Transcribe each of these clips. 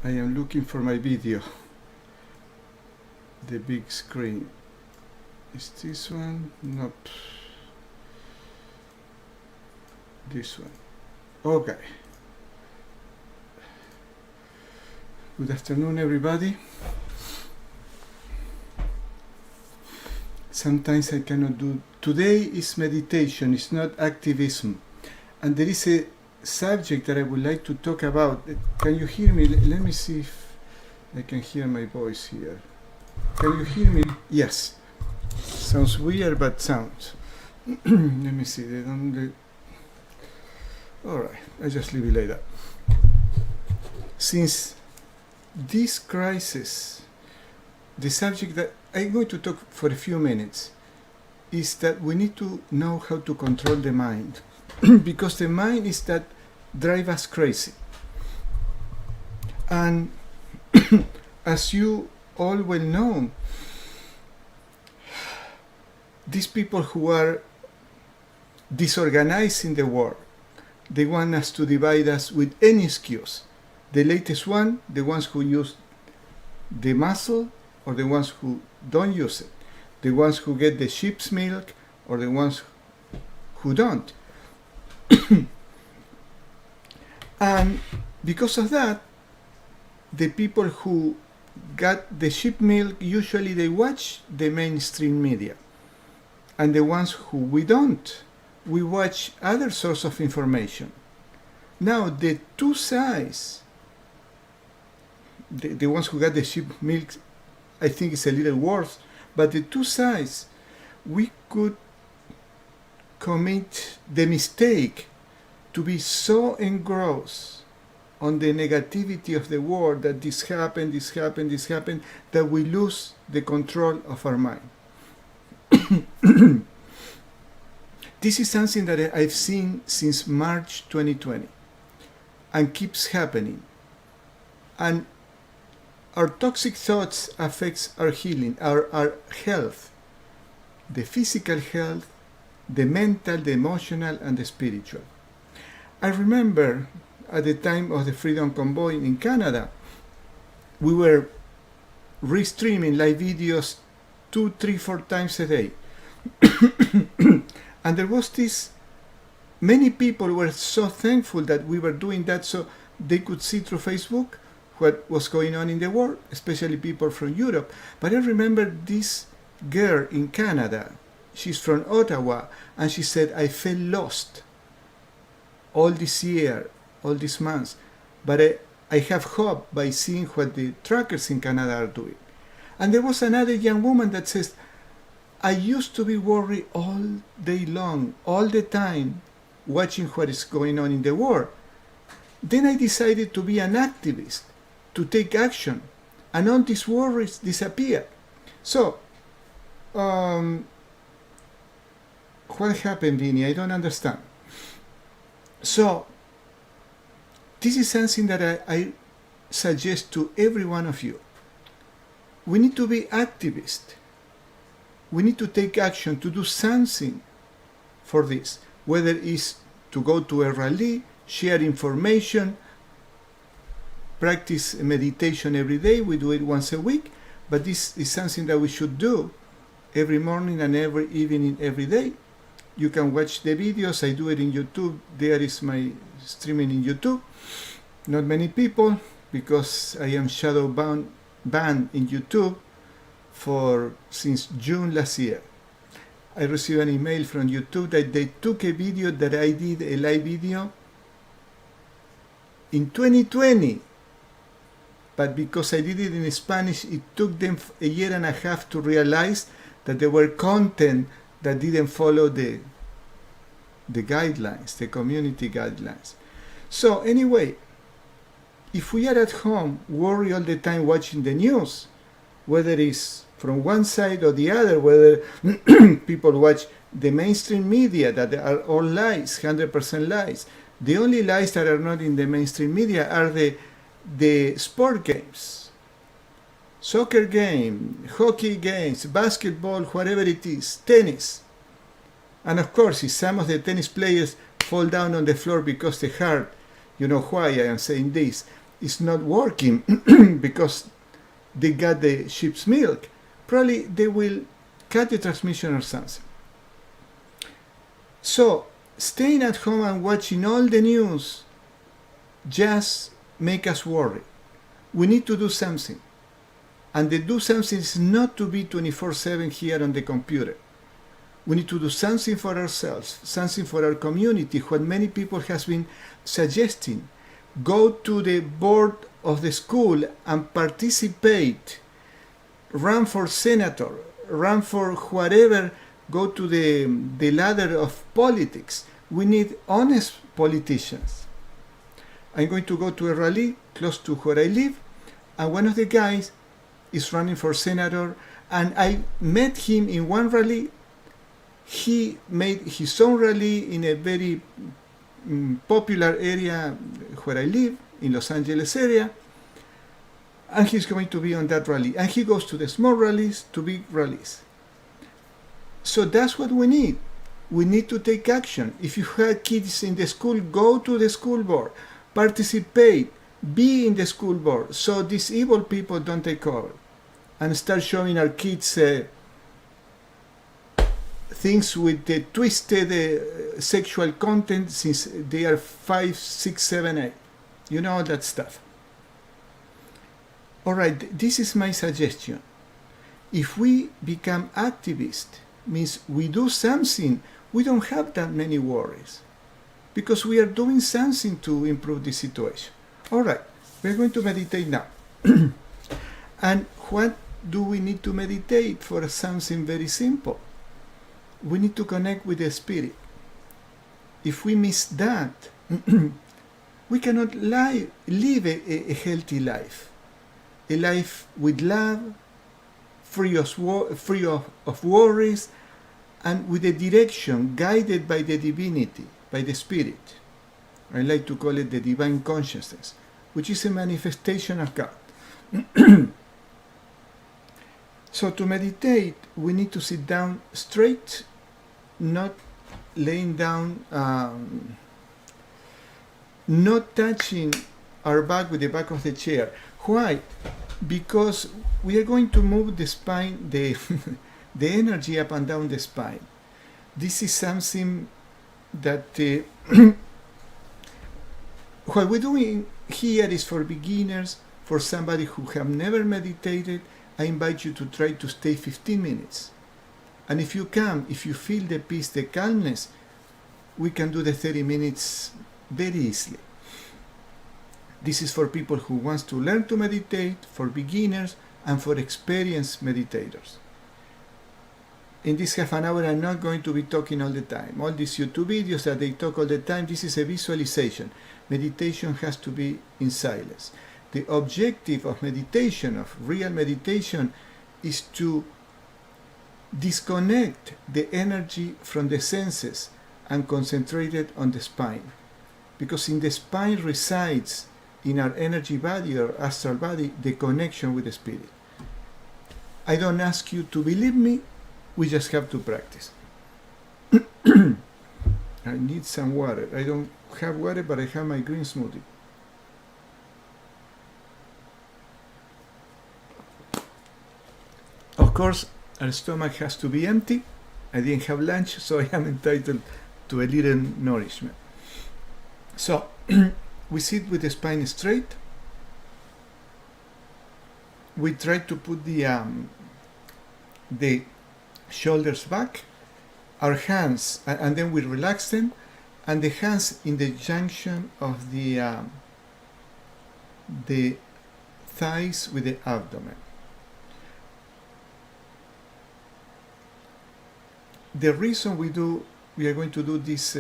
I am looking for my video. The big screen. Is this one? Nope. This one. Okay. Good afternoon, everybody. Sometimes I cannot do. Today is meditation, it's not activism. And there is a subject that I would like to talk about. Can you hear me? Let me see if I can hear my voice here. Can you hear me? Yes. Sounds weird, but sounds. Let me see. Alright, I just leave it like that. Since this crisis, the subject that I'm going to talk for a few minutes is that we need to know how to control the mind. Because the mind is that drive us crazy. And as you all well know, these people who are disorganizing the world, they want us to divide us with any excuse. The latest one, the ones who use the muscle or the ones who don't use it. The ones who get the sheep's milk or the ones who don't. And because of that, the people who got the sheep milk, usually they watch the mainstream media. And the ones who we don't, we watch other sources of information. Now, the two sides, the ones who got the sheep milk, I think it's a little worse, but the two sides, we could commit the mistake to be so engrossed on the negativity of the world that this happened, that we lose the control of our mind. This is something that I've seen since March 2020 and keeps happening. And our toxic thoughts affects our healing, our health, the physical health, the mental, the emotional, and the spiritual. I remember at the time of the Freedom Convoy in Canada, we were restreaming live videos 2, 3, 4 times a day. And there was this, many people were so thankful that we were doing that so they could see through Facebook what was going on in the world, especially people from Europe. But I remember this girl in Canada, she's from Ottawa, and she said, I felt lost all this year, all these months, but I have hope by seeing what the trackers in Canada are doing. And there was another young woman that says, I used to be worried all day long, all the time, watching what is going on in the world. Then I decided to be an activist, to take action, and all these worries disappeared. So, what happened, Vinny? I don't understand. So, this is something that I suggest to every one of you. We need to be activists. We need to take action, to do something for this. Whether it's to go to a rally, share information, practice meditation every day. We do it once a week. But this is something that we should do every morning and every evening, every day. You can watch the videos. I do it in YouTube. There is my streaming in YouTube. Not many people, because I am shadow banned in YouTube since June last year. I received an email from YouTube that they took a video that I did, a live video, in 2020. But because I did it in Spanish, it took them a year and a half to realize that there were content that didn't follow the guidelines, the community guidelines. So anyway, if we are at home, worry all the time watching the news, whether it's from one side or the other, whether people watch the mainstream media that are all lies, 100% lies. The only lies that are not in the mainstream media are the sport games. Soccer game, hockey games, basketball, whatever it is, tennis. And of course, if some of the tennis players fall down on the floor because the heart, you know why I am saying this, is not working because they got the sheep's milk, probably they will cut the transmission or something. So staying at home and watching all the news just make us worry. We need to do something. And the do something is not to be 24/7 here on the computer. We need to do something for ourselves, something for our community, what many people has been suggesting. Go to the board of the school and participate. Run for senator, run for whatever, go to the ladder of politics. We need honest politicians. I'm going to go to a rally close to where I live, and one of the guys is running for senator, and I met him in one rally. He made his own rally in a very popular area where I live, in Los Angeles area, and he's going to be on that rally. And he goes to the small rallies, to big rallies. So that's what we need. We need to take action. If you have kids in the school, go to the school board, participate, be in the school board, so these evil people don't take over and start showing our kids things with the twisted sexual content since they are 5, 6, 7, 8. You know, all that stuff. All right, this is my suggestion. If we become activists, means we do something, we don't have that many worries because we are doing something to improve the situation. All right, we're going to meditate now. And what do we need to meditate for? Something very simple. We need to connect with the spirit. If we miss that, we cannot live a healthy life. A life with love, free of worries, and with a direction guided by the divinity, by the spirit. I like to call it the divine consciousness, which is a manifestation of God. So to meditate, we need to sit down straight, not laying down, not touching our back with the back of the chair. Why? Because we are going to move the spine, the energy up and down the spine. This is something that what we're doing here is for beginners, for somebody who have never meditated. I invite you to try to stay 15 minutes. And if you feel the peace, the calmness, we can do the 30 minutes very easily. This is for people who wants to learn to meditate, for beginners, and for experienced meditators. In this half an hour, I'm not going to be talking all the time. All these YouTube videos that they talk all the time, this is a visualization. Meditation has to be in silence. The objective of meditation, of real meditation, is to disconnect the energy from the senses and concentrate it on the spine. Because in the spine resides, in our energy body or astral body, the connection with the spirit. I don't ask you to believe me, we just have to practice. I need some water. I don't have water, but I have my green smoothie. Of course, our stomach has to be empty. I didn't have lunch, so I am entitled to a little nourishment. So, we sit with the spine straight. We try to put the shoulders back, our hands, and then we relax them, and the hands in the junction of the thighs with the abdomen. The reason we are going to do these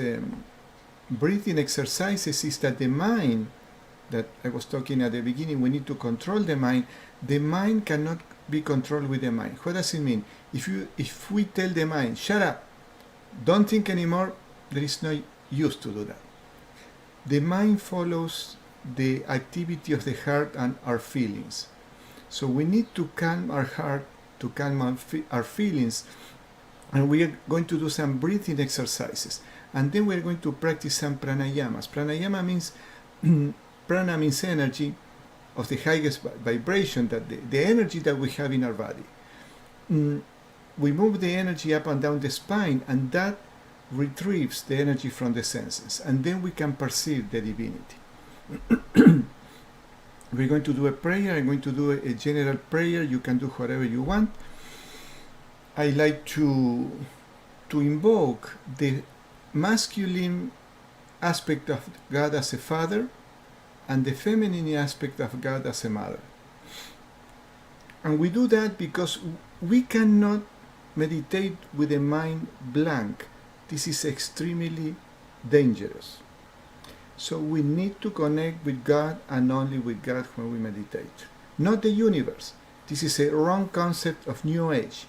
breathing exercises is that the mind, that I was talking at the beginning, we need to control the mind. The mind cannot be controlled with the mind. What does it mean? If we tell the mind, shut up, don't think anymore, there is no use to do that. The mind follows the activity of the heart and our feelings. So we need to calm our heart, to calm our feelings, and we are going to do some breathing exercises. And then we're going to practice some pranayamas. Pranayama means, prana means energy, of the highest vibration, that the energy that we have in our body. We move the energy up and down the spine, and that retrieves the energy from the senses, and then we can perceive the divinity. We're going to do a prayer. I'm going to do a general prayer. You can do whatever you want. I like to invoke the masculine aspect of God as a father and the feminine aspect of God as a mother. And we do that because we cannot meditate with a mind blank. This is extremely dangerous. So we need to connect with God and only with God when we meditate. Not the universe. This is a wrong concept of New Age.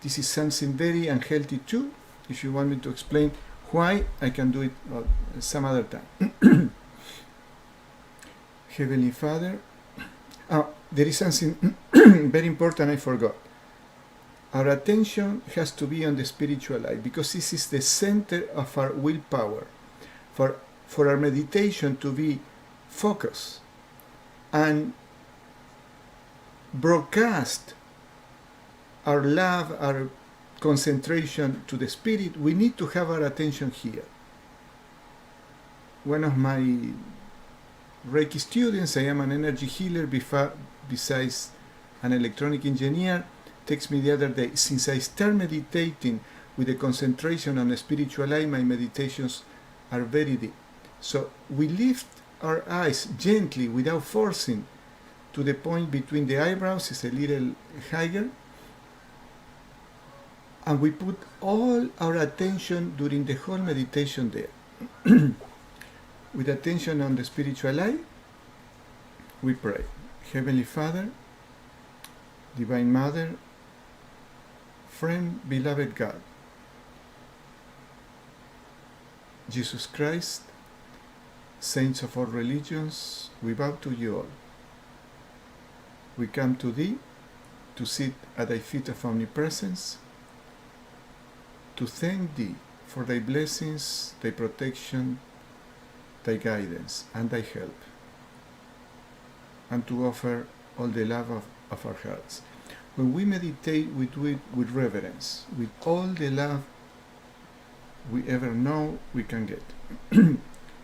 This is something very unhealthy too. If you want me to explain why, I can do it some other time. Heavenly Father, there is something very important I forgot. Our attention has to be on the spiritual life, because this is the center of our willpower. For our meditation to be focused and broadcast our love, our concentration to the spirit, we need to have our attention here. One of my Reiki students, I am an energy healer besides an electronic engineer, texted me the other day, since I start meditating with the concentration on the spiritual life, my meditations are very deep. So we lift our eyes gently, without forcing, to the point between the eyebrows, is a little higher, and we put all our attention during the whole meditation there. With attention on the spiritual life, we pray. Heavenly Father, Divine Mother, friend, beloved God, Jesus Christ, saints of all religions, we bow to you all. We come to Thee to sit at Thy feet of omnipresence, to thank Thee for Thy blessings, Thy protection, Thy guidance, and Thy help, and to offer all the love of our hearts. When we meditate, we do it with reverence, with all the love we ever know we can get.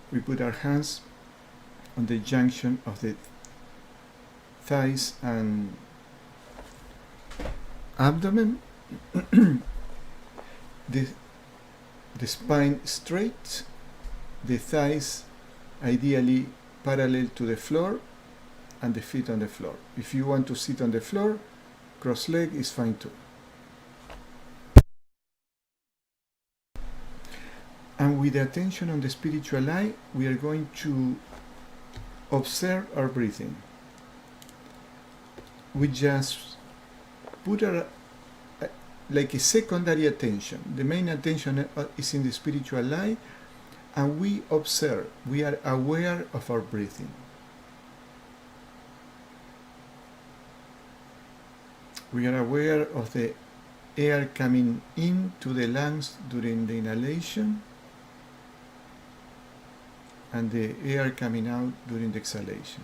We put our hands on the junction of the thighs and abdomen, the spine straight, the thighs ideally parallel to the floor, and the feet on the floor. If you want to sit on the floor, cross-leg is fine too. And with the attention on the spiritual eye, we are going to observe our breathing. We just put our like a secondary attention. The main attention is in the spiritual eye, and we observe. We are aware of our breathing. We are aware of the air coming into the lungs during the inhalation, and the air coming out during the exhalation.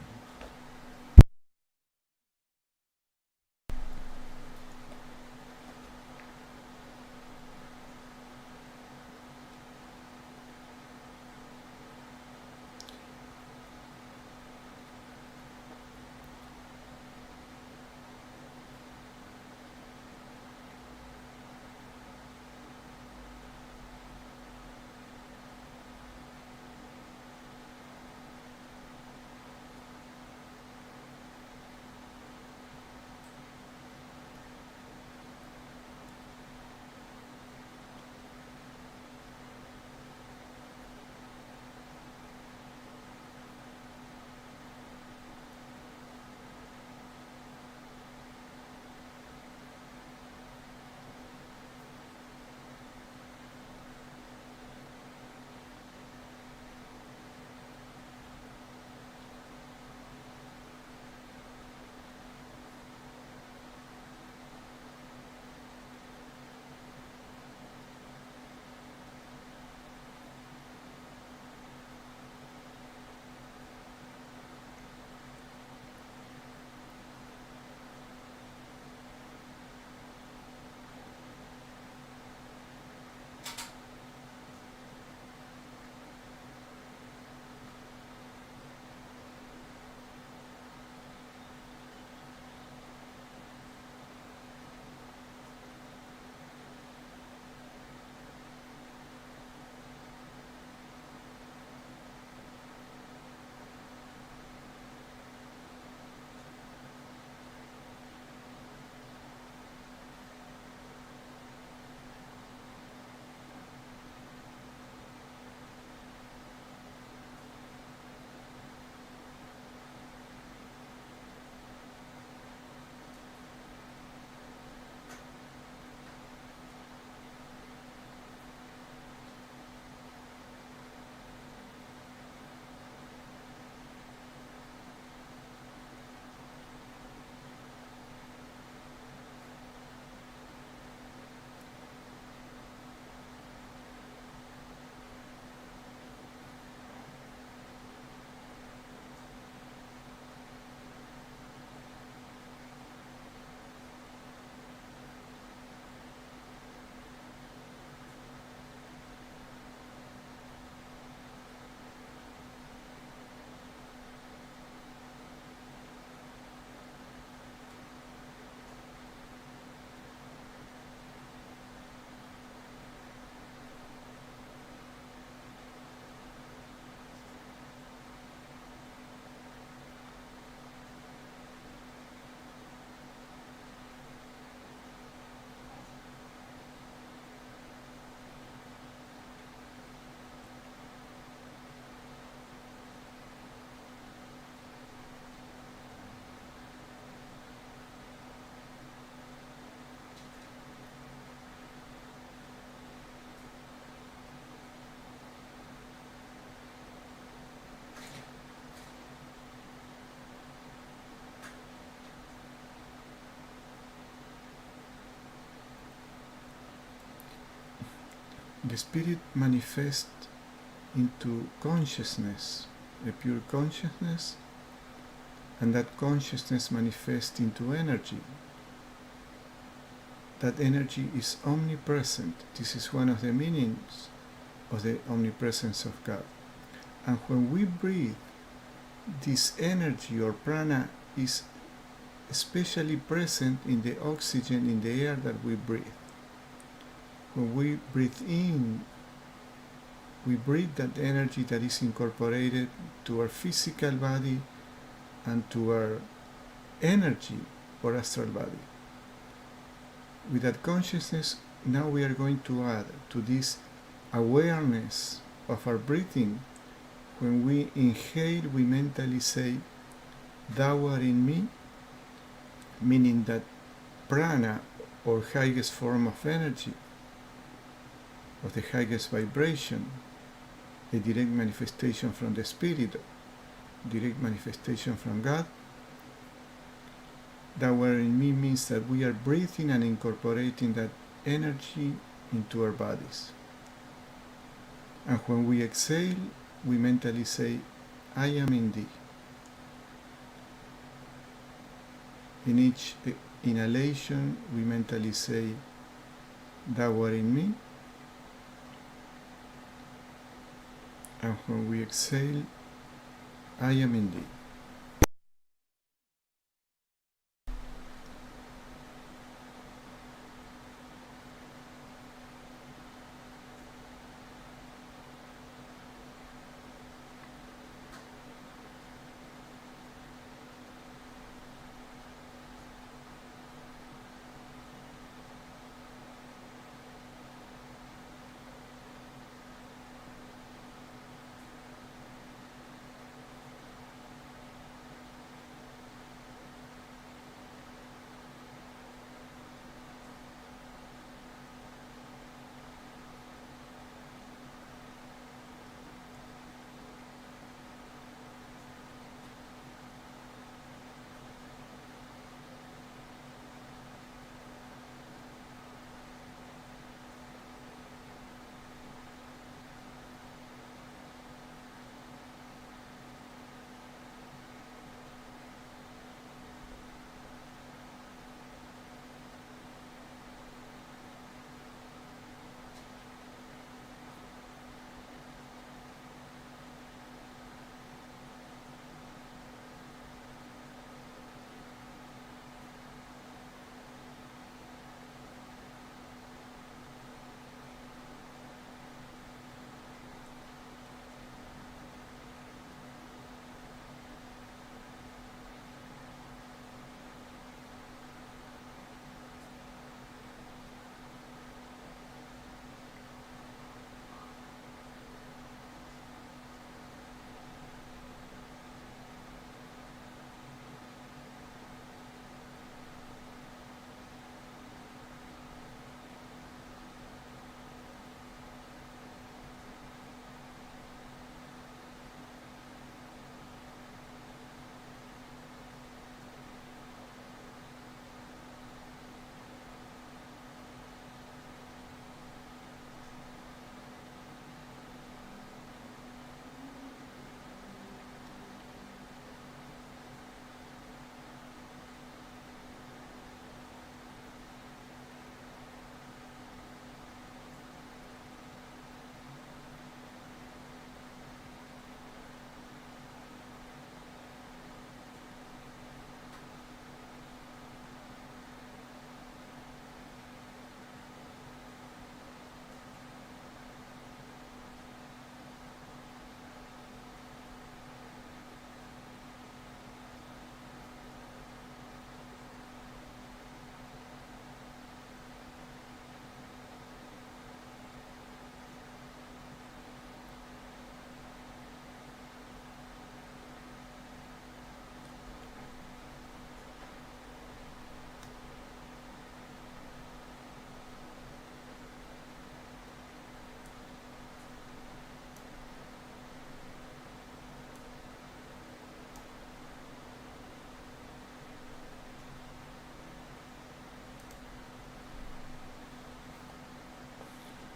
the spirit manifests into consciousness, a pure consciousness, and that consciousness manifests into energy. That energy is omnipresent. This is one of the meanings of the omnipresence of God. And when we breathe, this energy or prana is especially present in the oxygen in the air that we breathe. When we breathe in, we breathe that energy that is incorporated to our physical body and to our energy or astral body. With that consciousness, now we are going to add to this awareness of our breathing. When we inhale, we mentally say, "Thou art in me," meaning that prana, or highest form of energy, of the highest vibration, a direct manifestation from the Spirit, direct manifestation from God. That word in me means that we are breathing and incorporating that energy into our bodies. And when we exhale, we mentally say, "I am in thee." In each inhalation, we mentally say, "Thou art in me." And when we exhale, "I am in thee."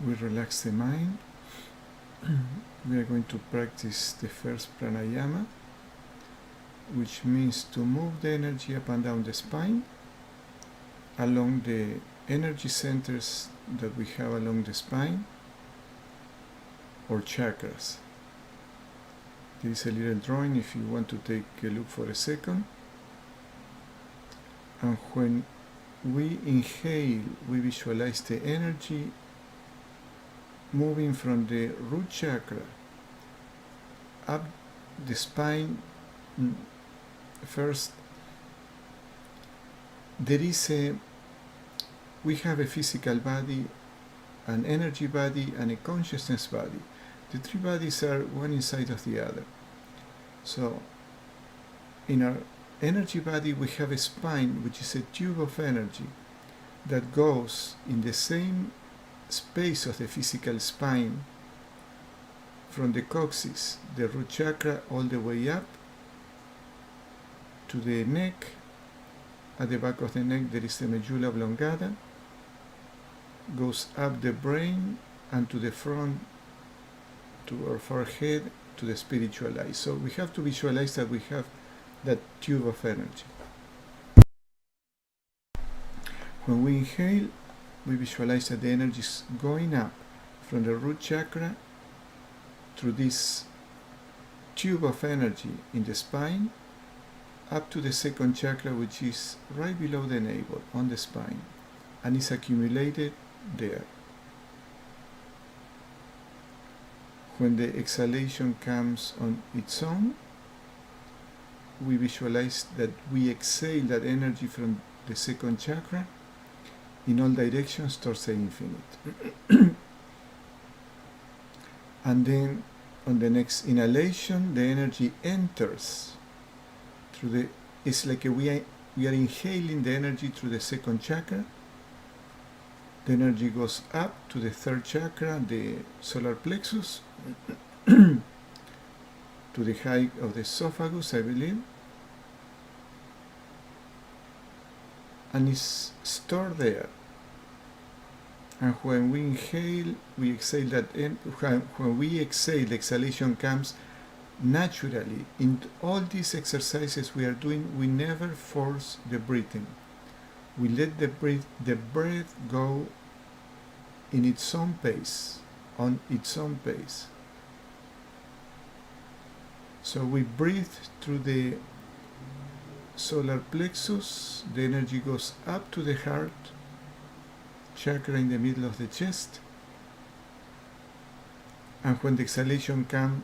we relax the mind. We are going to practice the first pranayama, which means to move the energy up and down the spine along the energy centers that we have along the spine, or chakras. There is a little drawing if you want to take a look for a second. And when we inhale, we visualize the energy moving from the root chakra up the spine. First, we have a physical body, an energy body, and a consciousness body. The three bodies are one inside of the other. So, in our energy body, we have a spine, which is a tube of energy that goes in the same space of the physical spine from the coccyx, the root chakra, all the way up to the neck. At the back of the neck there is the medulla oblongata, goes up the brain and to the front, to our forehead, to the spiritual eye. So we have to visualize that we have that tube of energy. When we inhale, we visualize that the energy is going up from the root chakra through this tube of energy in the spine up to the second chakra, which is right below the navel on the spine, and is accumulated there. When the exhalation comes on its own, we visualize that we exhale that energy from the second chakra in all directions towards the infinite. And then on the next inhalation, the energy enters through the, it's like we are inhaling the energy through the second chakra. The energy goes up to the third chakra, the solar plexus, to the height of the esophagus, I believe, and is stored there. And when we inhale, we exhale that. When we exhale, the exhalation comes naturally. In all these exercises we are doing, we never force the breathing. We let the breath go in its own pace, on its own pace. So we breathe through the solar plexus, the energy goes up to the heart chakra in the middle of the chest, and when the exhalation comes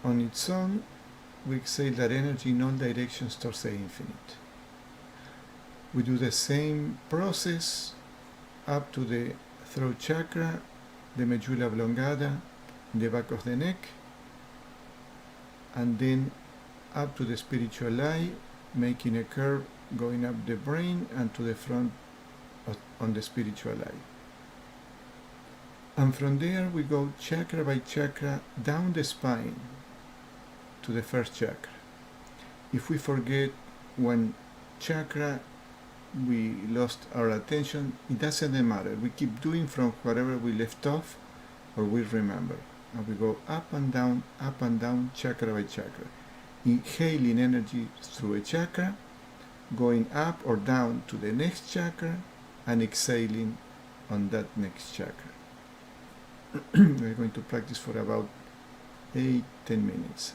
on its own, we exhale that energy in all directions towards the infinite. We do the same process up to the throat chakra, the medulla oblongata, in the back of the neck, and then up to the spiritual eye, making a curve going up the brain and to the front on the spiritual eye. And from there we go chakra by chakra down the spine to the first chakra. If we forget one chakra, we lost our attention, it doesn't matter. We keep doing from wherever we left off or we remember. And we go up and down, chakra by chakra. Inhaling energy through a chakra, going up or down to the next chakra, and exhaling on that next chakra. We're going to practice for about 8-10 minutes.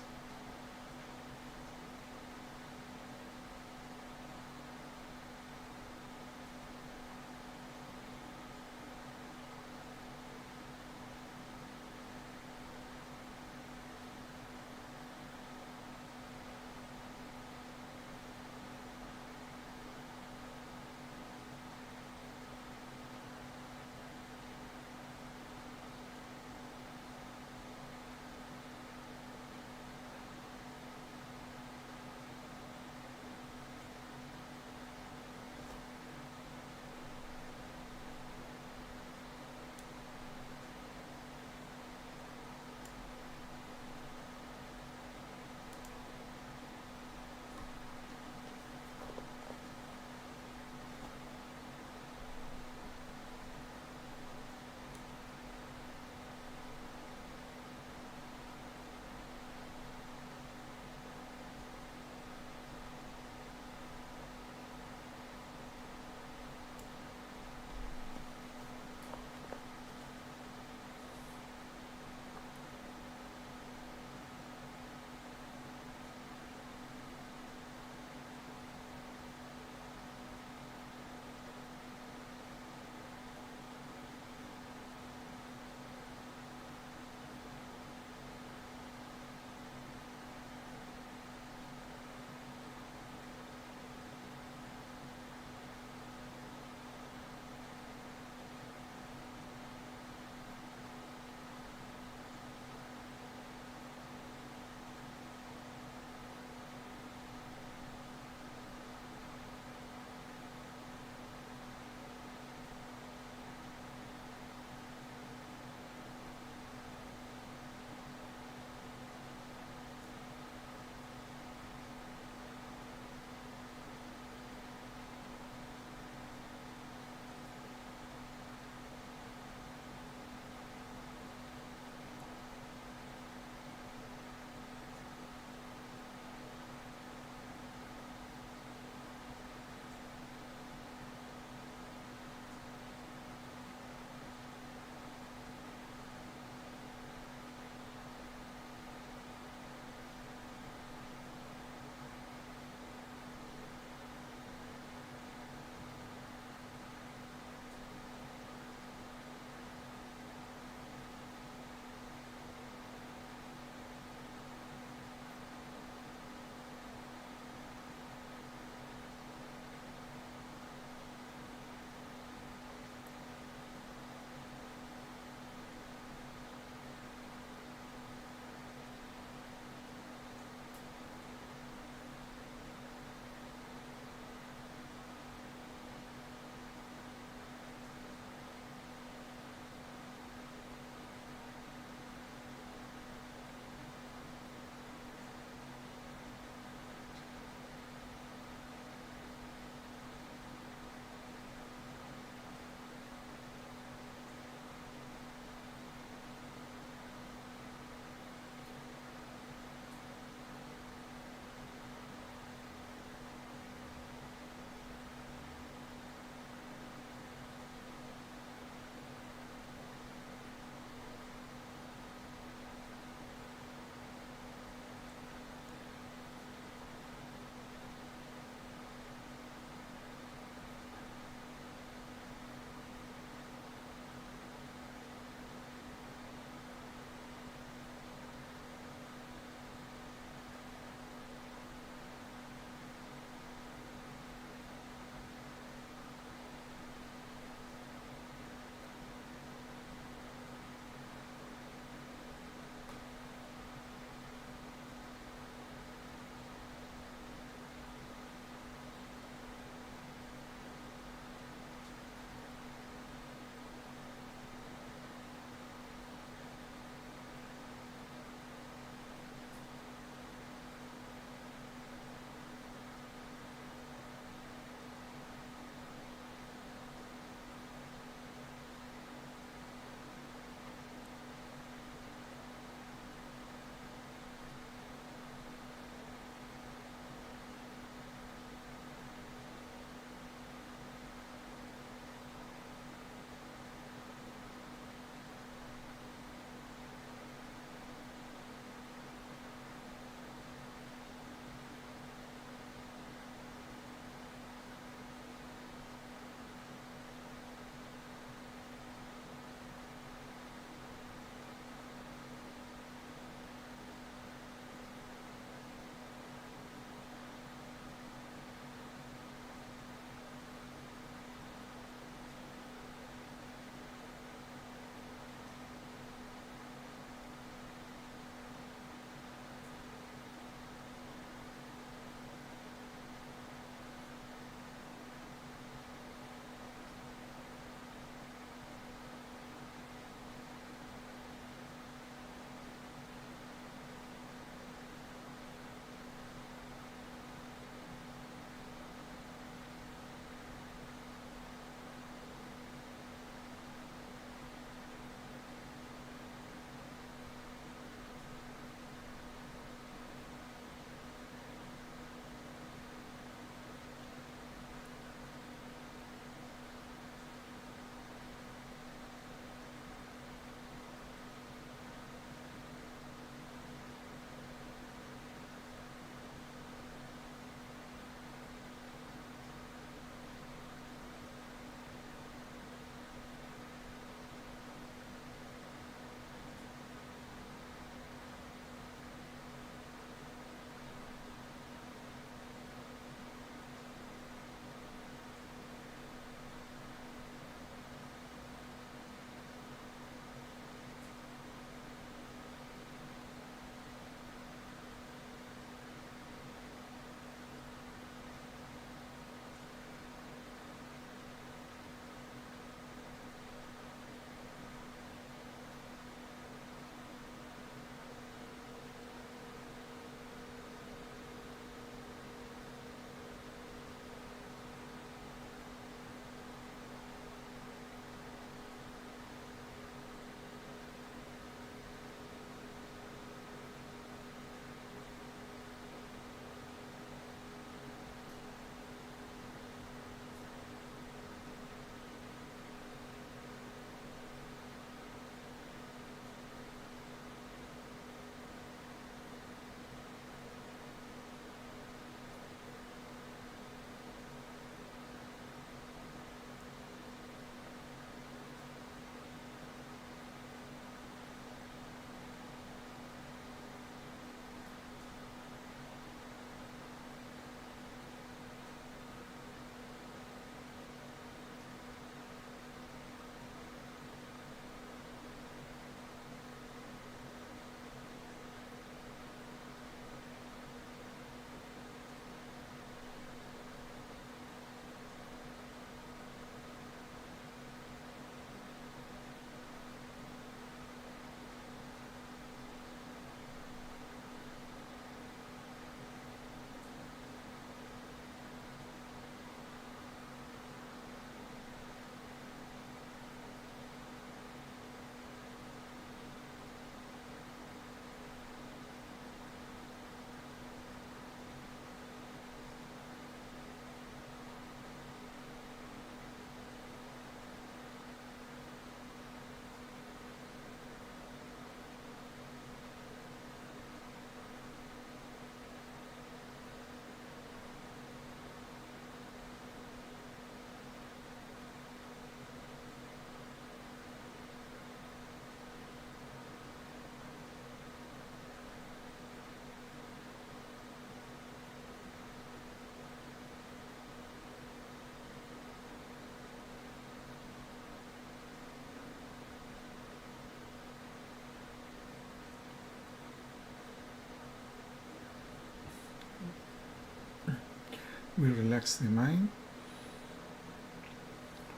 We relax the mind.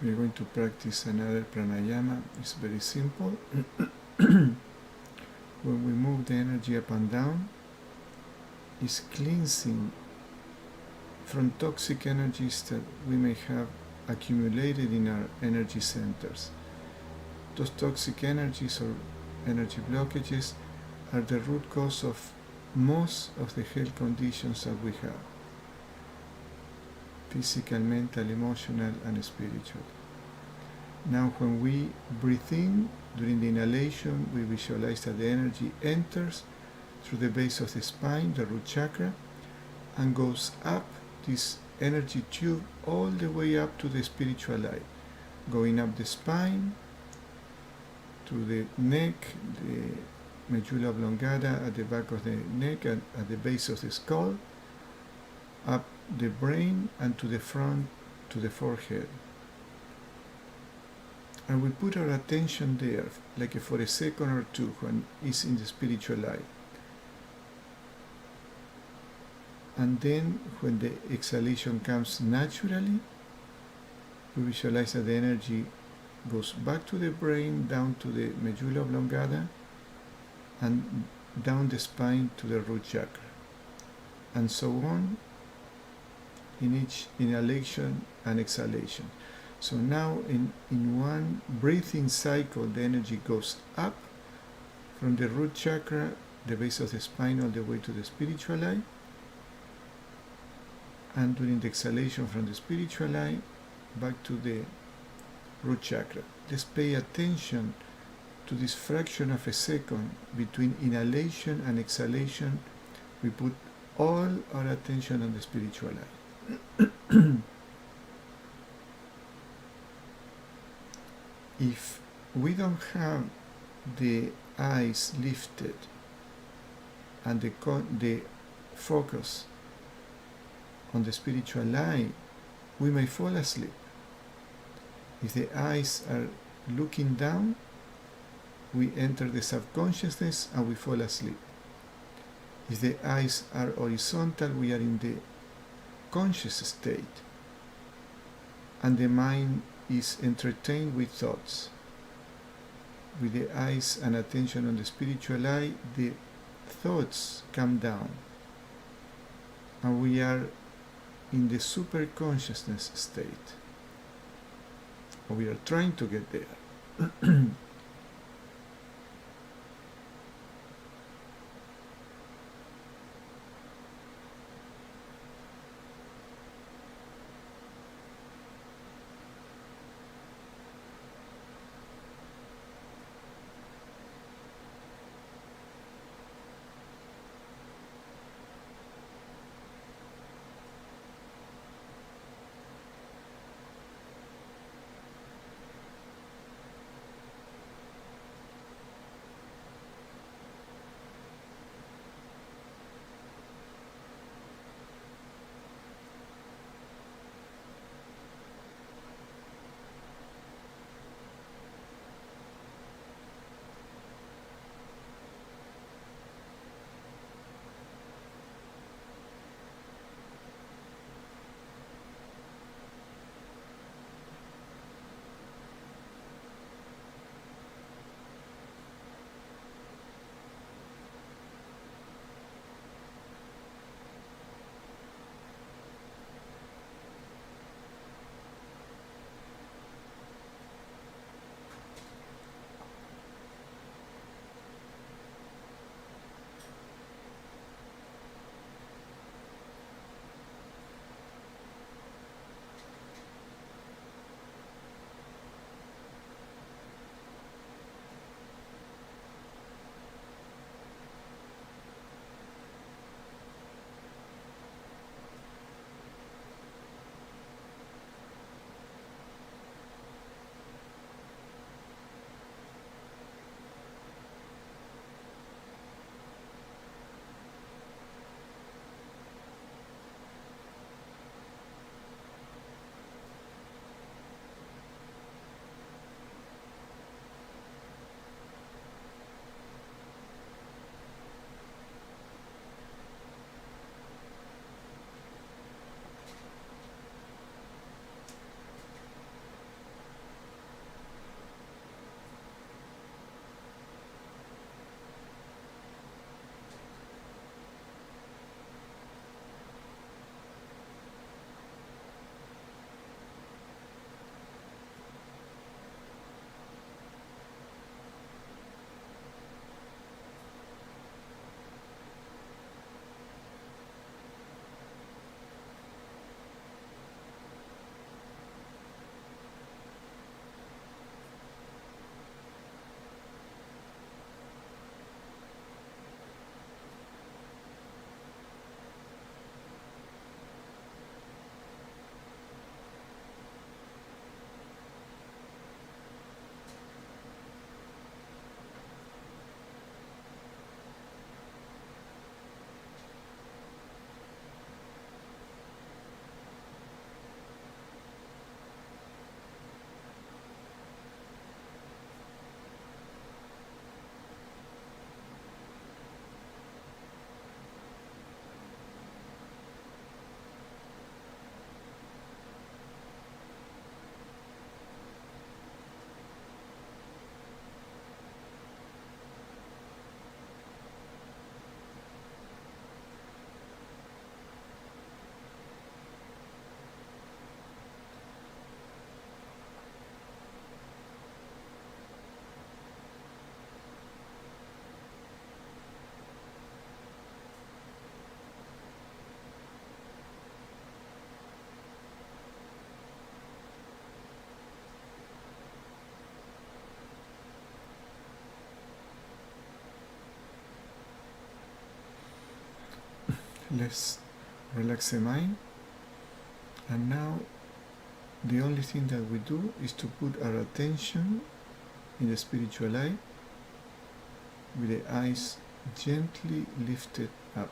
We are going to practice another pranayama. It's very simple. When we move the energy up and down, it's cleansing from toxic energies that we may have accumulated in our energy centers. Those toxic energies or energy blockages are the root cause of most of the health conditions that we have: physical, mental, emotional, and spiritual. Now when we breathe in, during the inhalation, we visualize that the energy enters through the base of the spine, the root chakra, and goes up this energy tube all the way up to the spiritual eye, going up the spine, to the neck, the medulla oblongata at the back of the neck and at the base of the skull, up the brain and to the front, to the forehead. And we put our attention there, like for a second or two, when it's in the spiritual eye. And then, when the exhalation comes naturally, we visualize that the energy goes back to the brain, down to the medulla oblongata, and down the spine to the root chakra, and so on in each inhalation and exhalation. So now in one breathing cycle, the energy goes up from the root chakra, the base of the spine, all the way to the spiritual eye, and during the exhalation from the spiritual eye back to the root chakra. Let's pay attention to this fraction of a second between inhalation and exhalation. We put all our attention on the spiritual eye. If we don't have the eyes lifted and the focus on the spiritual eye, we may fall asleep. If the eyes are looking down, we enter the subconsciousness and we fall asleep. If the eyes are horizontal, we are in the conscious state, and the mind is entertained with thoughts. With the eyes and attention on the spiritual eye, the thoughts come down, and we are in the super consciousness state. We are trying to get there. Let's relax the mind. And now the only thing that we do is to put our attention in the spiritual eye with the eyes gently lifted up.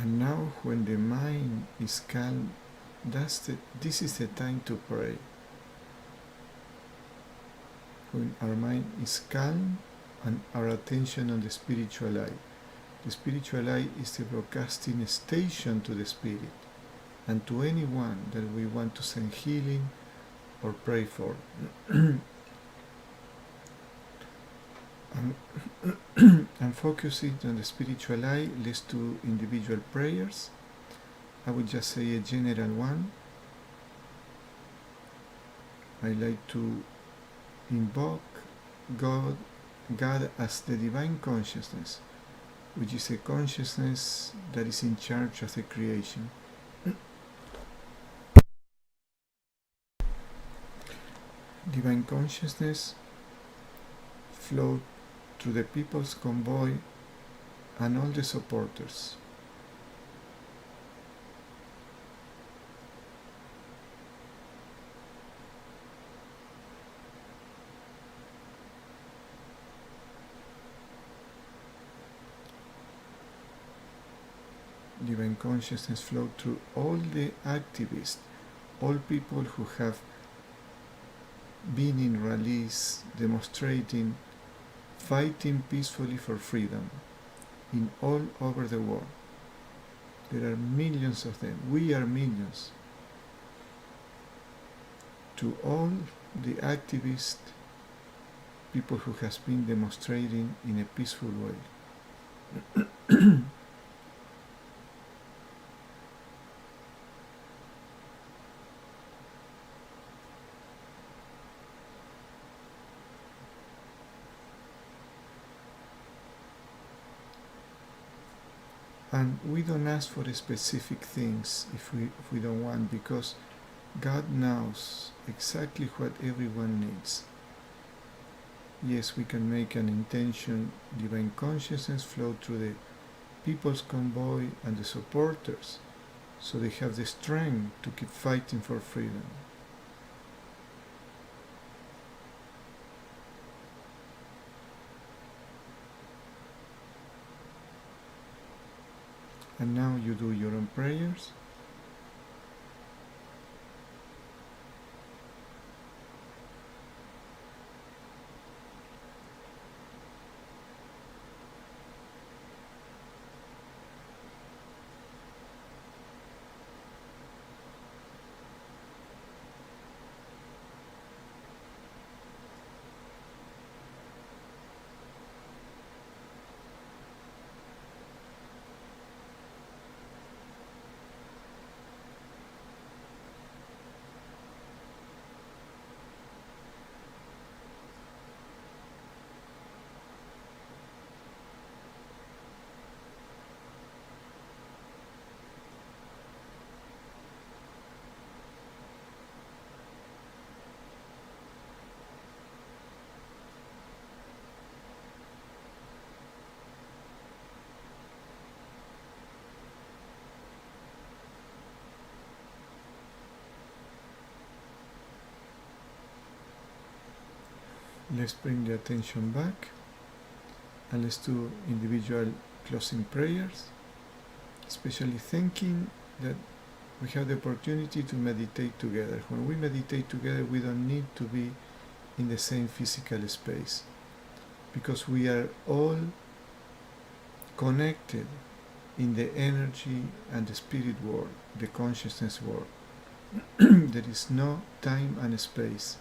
And now when the mind is calm, this is the time to pray. When our mind is calm and our attention on the spiritual eye. The spiritual eye is the broadcasting station to the spirit and to anyone that we want to send healing or pray for. And focusing on the spiritual eye leads to individual prayers. I would just say a general one. I like to invoke God as the divine consciousness, which is a consciousness that is in charge of the creation. Divine consciousness flowed through the people's convoy and all the supporters. Divine consciousness flowed through all the activists, all people who have been in rallies, demonstrating, fighting peacefully for freedom in all over the world. There are millions of them. We are millions. To all the activists, people who has been demonstrating in a peaceful way. And we don't ask for specific things if we don't want, because God knows exactly what everyone needs. Yes, we can make an intention, divine consciousness flow through the people's convoy and the supporters, so they have the strength to keep fighting for freedom. And now you do your own prayers. Let's bring the attention back and let's do individual closing prayers, especially thinking that we have the opportunity to meditate together. When we meditate together, we don't need to be in the same physical space because we are all connected in the energy and the spirit world, the consciousness world. There is no time and space.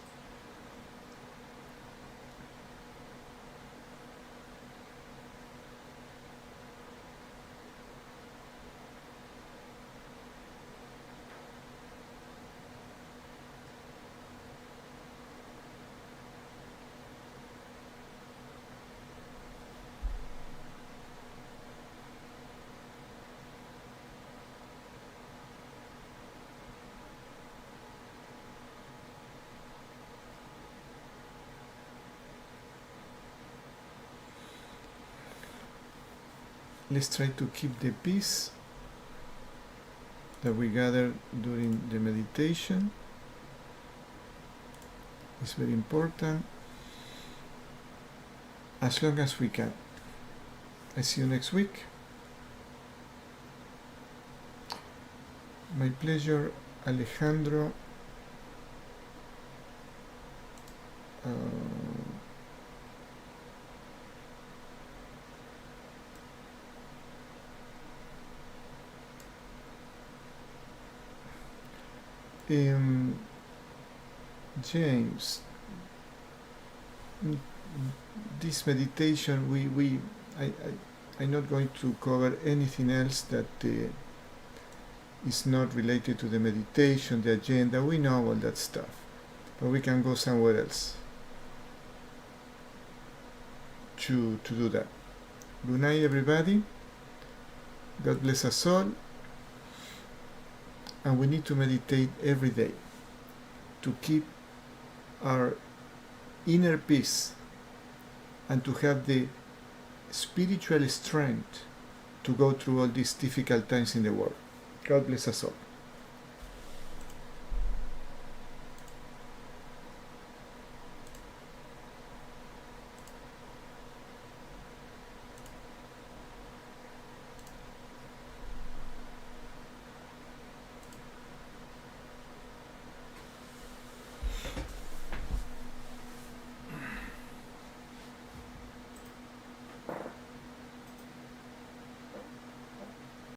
Let's try to keep the peace that we gather during the meditation. It's very important as long as we can. I see you next week. My pleasure, Alejandro. James, this meditation, I'm not going to cover anything else that is not related to the meditation, the agenda. We know all that stuff, but we can go somewhere else to do that. Good night, everybody. God bless us all. And we need to meditate every day to keep our inner peace and to have the spiritual strength to go through all these difficult times in the world. God bless us all.